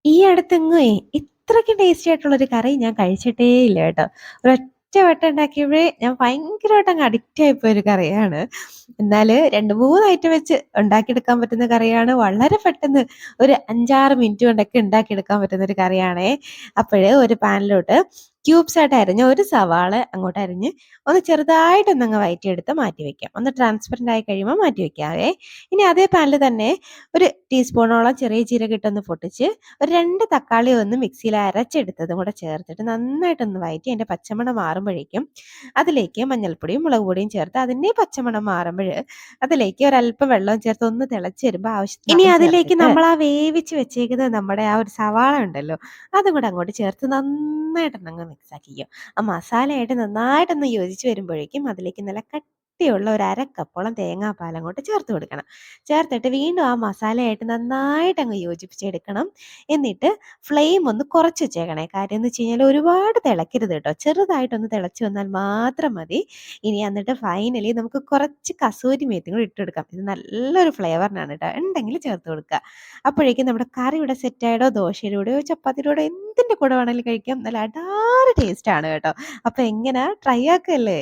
ഈ അടുത്തെങ്ങുവേ ഇത്രയ്ക്ക് ടേസ്റ്റി ആയിട്ടുള്ളൊരു കറി ഞാൻ കഴിച്ചിട്ടേ ഇല്ല കേട്ടോ. ഒരൊറ്റ വട്ടം ഉണ്ടാക്കിയപ്പോഴേ ഞാൻ ഭയങ്കരമായിട്ട് അങ്ങ് അഡിക്റ്റ് ആയിപ്പോയൊരു കറിയാണ്. എന്നാല് 2, 3 ഐറ്റം വെച്ച് ഉണ്ടാക്കിയെടുക്കാൻ പറ്റുന്ന കറിയാണ്. വളരെ പെട്ടെന്ന് ഒരു 5, 6 മിനിറ്റ് കൊണ്ടൊക്കെ ഉണ്ടാക്കിയെടുക്കാൻ പറ്റുന്നൊരു കറിയാണേ. അപ്പഴ് ഒരു പാനിലോട്ട് ക്യൂബ്സ് ആയിട്ട് അരിഞ്ഞ ഒരു സവാള അങ്ങോട്ട് അരിഞ്ഞ് ഒന്ന് ചെറുതായിട്ടൊന്നങ്ങ് വഴറ്റിയെടുത്ത് മാറ്റി വെക്കാം. ഒന്ന് ട്രാൻസ്പെറന്റ് ആയി കഴിയുമ്പോൾ മാറ്റി വെക്കാവേ. ഇനി അതേ പാനിൽ തന്നെ ഒരു ടീസ്പൂണോളം ചെറിയ ജീരകം ഇട്ടൊന്ന് പൊട്ടിച്ച് ഒരു 2 തക്കാളി ഒന്ന് മിക്സിയിൽ അരച്ചെടുത്തതും കൂടെ ചേർത്തിട്ട് നന്നായിട്ടൊന്ന് വഴറ്റി അതിന്റെ പച്ചമണം മാറുമ്പോഴേക്കും അതിലേക്ക് മഞ്ഞൾപ്പൊടിയും മുളക് പൊടിയും ചേർത്ത് അതിന്റെ പച്ചമണം മാറുമ്പോൾ അതിലേക്ക് ഒരല്പം വെള്ളം ചേർത്ത് ഒന്ന് തിളച്ച് വരുമ്പോൾ ആവശ്യത്തിന് ഇനി അതിലേക്ക് നമ്മൾ ആ വേവിച്ച് വെച്ചേക്കുന്ന നമ്മുടെ ആ ഒരു സവാള ഉണ്ടല്ലോ അതും കൂടെ അങ്ങോട്ട് ചേർത്ത് നന്നായിട്ടൊന്നങ്ങ് മിക്സ് ആക്കിക്കും. ആ മസാലയായിട്ട് നന്നായിട്ടൊന്ന് യോജിച്ച് വരുമ്പോഴേക്കും അതിലേക്ക് നല്ല കട്ടിയുള്ള ഒരു 1/2 കപ്പോളം തേങ്ങാപ്പാൽ അങ്ങോട്ട് ചേർത്ത് കൊടുക്കണം. ചേർത്തിട്ട് വീണ്ടും ആ മസാലയായിട്ട് നന്നായിട്ട് അങ്ങ് യോജിപ്പിച്ചെടുക്കണം. എന്നിട്ട് ഫ്ലെയിം ഒന്ന് കുറച്ച് വെച്ചേക്കണേ. കാര്യം എന്ന് വെച്ച് കഴിഞ്ഞാൽ ഒരുപാട് തിളക്കരുത് കേട്ടോ. ചെറുതായിട്ടൊന്ന് തിളച്ച് വന്നാൽ മാത്രം മതി. ഇനി എന്നിട്ട് ഫൈനലി നമുക്ക് കുറച്ച് കസൂരി മേത്തിയും കൂടി ഇട്ട് കൊടുക്കാം. ഇത് നല്ലൊരു ഫ്ലേവറിനാണ് കേട്ടോ. ഉണ്ടെങ്കിൽ ചേർത്ത് കൊടുക്കുക. അപ്പോഴേക്കും നമ്മുടെ കറി ഇവിടെ സെറ്റായിടോ ദോശയുടെ കൂടെയോ ചപ്പാത്തിയുടെ കൂടെയോ എന്തിന്റെ കൂടെ വേണമെങ്കിലും കഴിക്കാം. നല്ല അടാറ് ടേസ്റ്റ് ആണ് കേട്ടോ. അപ്പൊ എങ്ങനാ ട്രൈ ആക്കല്ലേ?